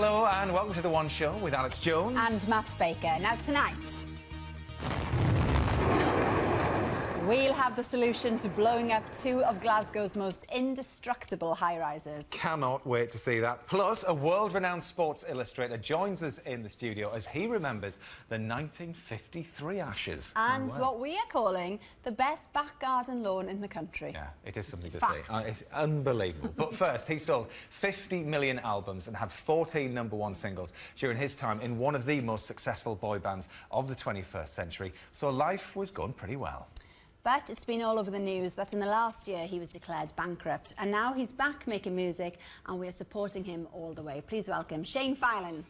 Hello and welcome to The One Show with Alex Jones. And Matt Baker. Now tonight, we'll have the solution to blowing up two of Glasgow's most indestructible high-rises. Cannot wait to see that. Plus, a world-renowned sports illustrator joins us in the studio as he remembers the 1953 Ashes. And what we are calling the best back garden lawn in the country. Yeah, it is something to Fact. see. It's unbelievable. But first, he sold 50 million albums and had 14 #1 singles during his time in one of the most successful boy bands of the 21st century. So life was going pretty well. But it's been all over the news that in the last year he was declared bankrupt. And now he's back making music and we're supporting him all the way. Please welcome Shane Filan.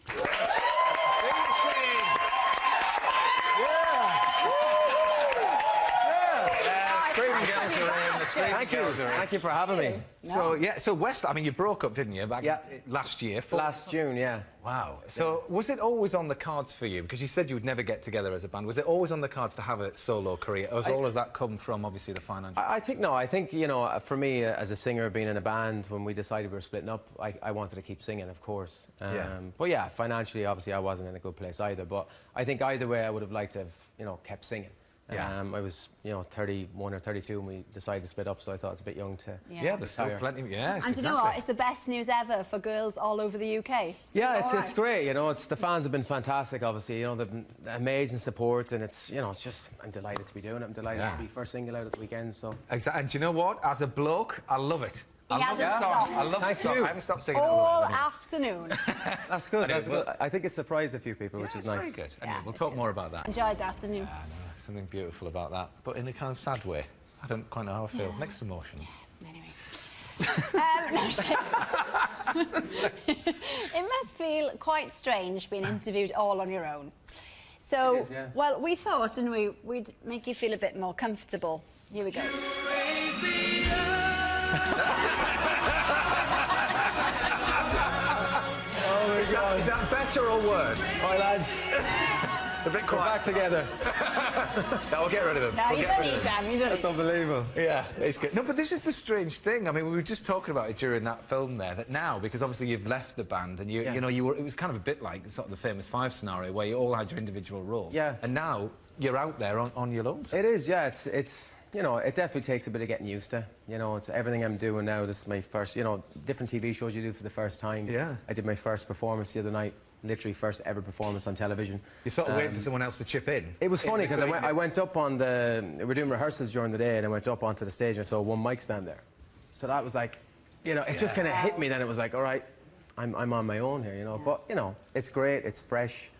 Thank you for having me. No. So West, I mean, you broke up, didn't you, back last year? Last June, yeah. Wow. So was it always on the cards for you? Because you said you would never get together as a band. Was it always on the cards to have a solo career? Or has all of that come from, obviously, the financial? I think, you know, for me, as a singer, being in a band, when we decided we were splitting up, I wanted to keep singing, of course. But yeah, financially, obviously, I wasn't in a good place either. But I think either way, I would have liked to have, you know, kept singing. Yeah. I was, you know, 31 or 32 and we decided to split up, so I thought it's a bit young to... Yeah, there's still plenty... Yes, and you know what? It's the best news ever for girls all over the UK. So yeah, it's great, you know. The fans have been fantastic, obviously. You know, they've been amazing support and it's, you know, it's just... I'm delighted to be doing it. I'm delighted to be first single out at the weekend, so... Exactly. And do you know what? As a bloke, I love it. I love the song. I love the song. I haven't stopped singing all afternoon. That's good. That's good. I think it surprised a few people, which is nice. Very good. Anyway, we'll talk more about that. Enjoyed that, didn't you? Something beautiful about that, but in a kind of sad way. I don't quite know how I feel. Mixed emotions. Anyway. It must feel quite strange being interviewed all on your own. So, it is, yeah. Well, we thought, didn't we, we'd make you feel a bit more comfortable. Here we go. Is that better or worse? All right, lads. A bit quiet. We're back together. No, we'll get rid of them. No, you don't need them. You don't That's need unbelievable. Yeah, it's good. No, but this is the strange thing. I mean, we were just talking about it during that film there, that now, because obviously you've left the band and you know, it was kind of a bit like sort of the Famous Five scenario where you all had your individual roles. Yeah. And now you're out there on your own. It is, yeah. It's you know, it definitely takes a bit of getting used to. You know, it's everything I'm doing now. This is my first, you know, different TV shows you do for the first time. Yeah. I did my first performance the other night, literally first ever performance on television. You're sort of waiting for someone else to chip in. It was funny because I went up on the... We were doing rehearsals during the day and I went up onto the stage and I saw one mic stand there. So that was like, you know, it just kind of hit me then. It was like, all right, I'm on my own here, you know. But, you know, it's great, it's fresh.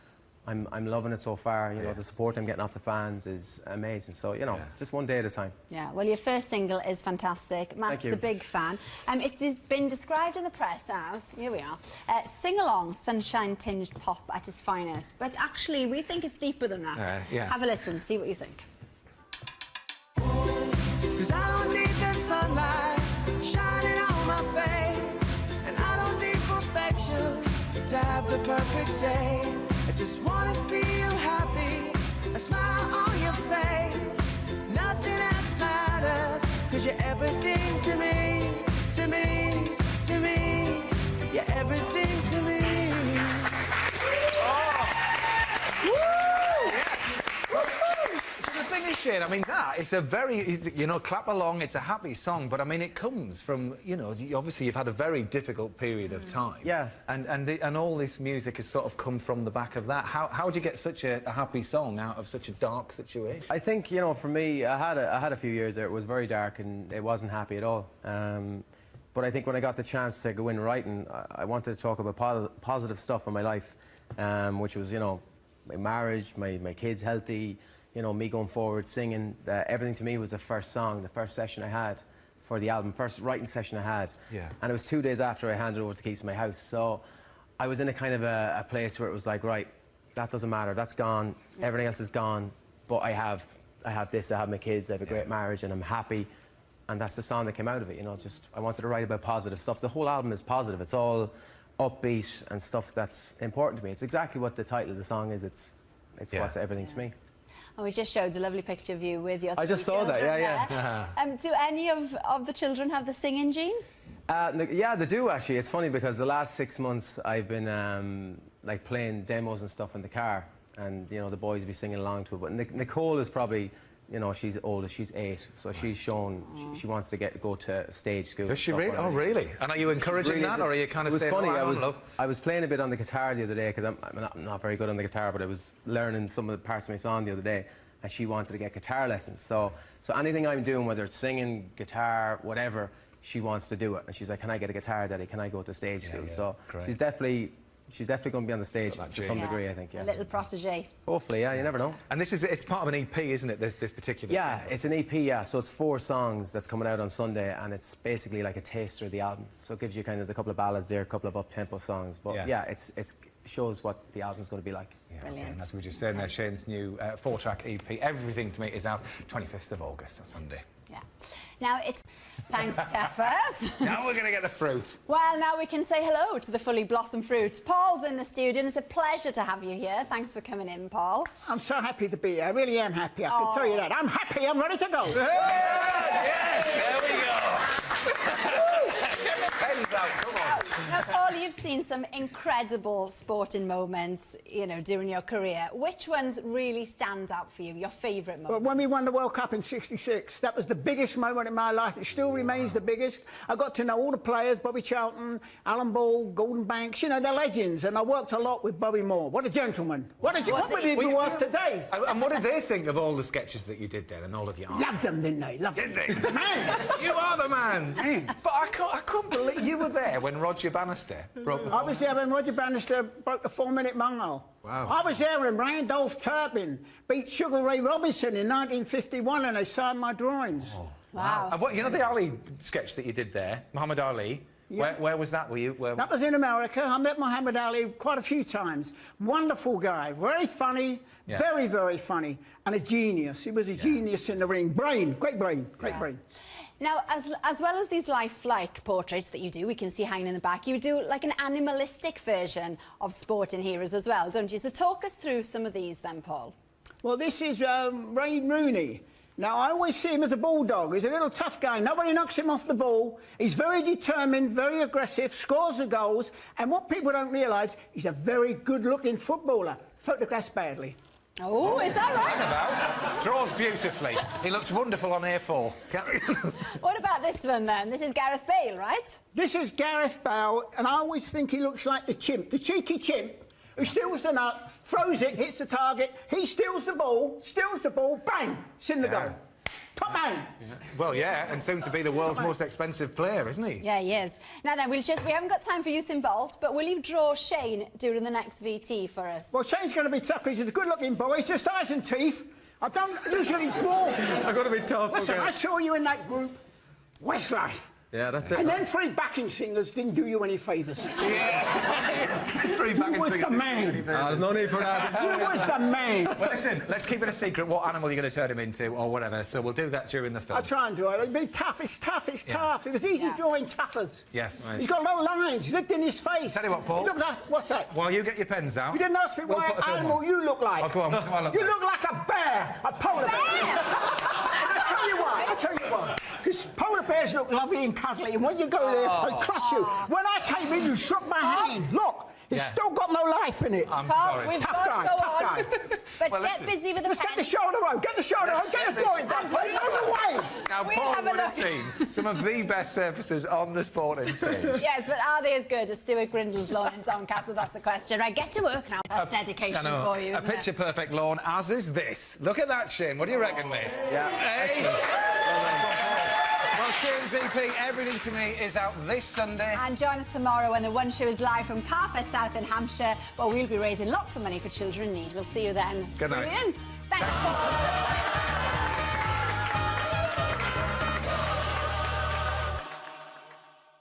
I'm loving it so far. You know, the support I'm getting off the fans is amazing. So, you know, just one day at a time. Yeah, well, your first single is fantastic. Matt's a big fan. It's been described in the press as, here we are, sing-along, sunshine-tinged pop at its finest. But actually, we think it's deeper than that. Have a listen, see what you think. 'Cause I don't need the sunlight shining on my face, and I don't need perfection to have the perfect day. I just wanna see you happy, a smile on your face. Nothing else matters, 'cause you're everything to me, to me, to me. You're everything to me. So the thing is, Shane, I mean, that is a very, you know, clap along, it's a happy song, but I mean, it comes from, you know, obviously you've had a very difficult period of time. Yeah. And all this music has sort of come from the back of that. How do you get such a happy song out of such a dark situation? I think, you know, for me, I had a few years there. It was very dark and it wasn't happy at all. But I think when I got the chance to go in writing, I wanted to talk about positive stuff in my life, which was, you know, my marriage, my kids healthy, you know, me going forward, singing. Everything to me was the first song, the first session I had for the album, first writing session I had. Yeah. And it was 2 days after I handed over the keys to my house. So I was in a kind of a place where it was like, right, that doesn't matter, that's gone, everything else is gone, but I have this, I have my kids, I have a great marriage, and I'm happy. And that's the song that came out of it, you know, just, I wanted to write about positive stuff. The whole album is positive, it's all upbeat and stuff that's important to me. It's exactly what the title of the song is, it's what's everything to me. And we just showed a lovely picture of you with your I just three saw that, children yeah. there. Do any of the children have the singing gene? Yeah, they do actually. It's funny because the last 6 months I've been like playing demos and stuff in the car, and you know the boys be singing along to it. But Nicole is probably, you know, she's older. She's 8, so she's shown she wants to go to stage school. Does she stuff really? like Oh, that. really? And are you encouraging Really that, or are you kind of it was saying, funny. "Oh, hang on, love"? I was playing a bit on the guitar the other day because I'm not very good on the guitar, but I was learning some of the parts of my song the other day, and she wanted to get guitar lessons. So anything I'm doing, whether it's singing, guitar, whatever, she wants to do it. And she's like, "Can I get a guitar, Daddy? Can I go to stage school?" So great. she's definitely going to be on the stage to some Yeah. degree, I think. A Yeah. little protege. Hopefully, yeah. You never know. And it's part of an EP, isn't it? This particular. Yeah, single? it's an EP, yeah. So it's 4 songs that's coming out on Sunday, and it's basically like a taster of the album. So it gives you there's a couple of ballads there, a couple of up-tempo songs. But yeah, it's shows what the album's going to be like. Yeah, Brilliant. And as we just said there, Shane's new 4-track EP, Everything to Me, is out 25th of August, so Sunday. Yeah. Now it's thanks, Teffers. Now we're going to get the fruit. Well, now we can say hello to the fully blossomed fruit. Paul's in the studio, and it's a pleasure to have you here. Thanks for coming in, Paul. I'm so happy to be here. I really am happy. I can tell you that. I'm happy. I'm ready to go. Yes, there we go. Get the pens out, come on. Now, Paul, you've seen some incredible sporting moments, you know, during your career. Which ones really stand out for you? Your favourite But moments? when we won the World Cup in '66, that was the biggest moment in my life. It still remains the biggest. I got to know all the players, Bobby Charlton, Alan Ball, Gordon Banks, you know, they're legends. And I worked a lot with Bobby Moore. What a gentleman. What would he be worth today? And what did they think of all the sketches that you did then and all of your art? Loved them, didn't they? Loved them. Did they? Man. You are the man. Man. But I couldn't believe you were there when Roger Bannister broke the I was there when Roger Bannister broke the 4-minute mile. Wow. I was there when Randolph Turpin beat Sugar Ray Robinson in 1951, and they signed my drawings. Wow. And what, you know the Ali sketch that you did there, Muhammad Ali? Yeah. Where was that? Were you? That was in America. I met Muhammad Ali quite a few times. Wonderful guy, very funny, very, very funny, and a genius. He was a genius in the ring. Brain, great brain, great brain. Now, as well as these lifelike portraits that you do, we can see hanging in the back, you do like an animalistic version of sporting heroes as well, don't you? So talk us through some of these then, Paul. Well, this is Ray Rooney. Now, I always see him as a bulldog. He's a little tough guy. Nobody knocks him off the ball. He's very determined, very aggressive, scores the goals. And what people don't realise, he's a very good-looking footballer. Photographs badly. Oh, is that right? about? Draws beautifully. He looks wonderful on A4. What about this one then? This is Gareth Bale, right? This is Gareth Bale, and I always think he looks like the chimp, the cheeky chimp, who steals the nut, throws it, hits the target, he steals the ball, bang, it's in the goal. Top man. Well, yeah, and soon to be the world's most expensive player, isn't he? Yeah, he is. Now then, we haven't got time for Usain Bolt, but will you draw Shane during the next VT for us? Well, Shane's going to be tough. He's a good-looking boy. He's just eyes and teeth. I don't usually draw. I've got to be tough. Listen, okay. I saw you in that group, Westlife. Yeah, that's it. And then 3 backing singers didn't do you any favours. Three back Who was the man? There's no need for that. Who was the man? Well, listen, let's keep it a secret what animal you're going to turn him into or whatever, so we'll do that during the film. I try and do it. It'd be tough. It's tough. It's tough. It was easy drawing Tuffers. Yes. He's got no lines. He lived in his face. Tell you what, Paul. He looked like... What's that? While you get your pens out... You didn't ask me we'll what put the film animal on. you look like. Oh, go on. Come on, look. You look like a bear. A polar bear. I'll tell you why. I'll tell you why. Because polar bears look lovely and cuddly, and when you go there, they crush you. When I came in, you shook my hand. Look. It's still got no life in it. I'm Paul, sorry. we've Tough got guy, to go tough on. guy. But Well, get listen. busy with the Let's get the pens. shoulder road. Get the shoulder road. Get the drawing done. Out of the way. Now, We'll Paul have a would have look. seen some of the best surfaces on the sporting stage. Yes, but are they as good as Stuart Grindle's lawn in Doncaster? That's the question. Right, get to work now. That's dedication I know. for you, A isn't it? picture-perfect lawn, as is this. Look at that, Shane. What do you reckon, mate? Yeah, Hey. Well, Shane's EP, Everything to Me, is out this Sunday. And join us tomorrow when the One Show is live from Carfair South in Hampshire, where we'll be raising lots of money for children in need. We'll see you then. It's Good night. brilliant. Thanks, Paul.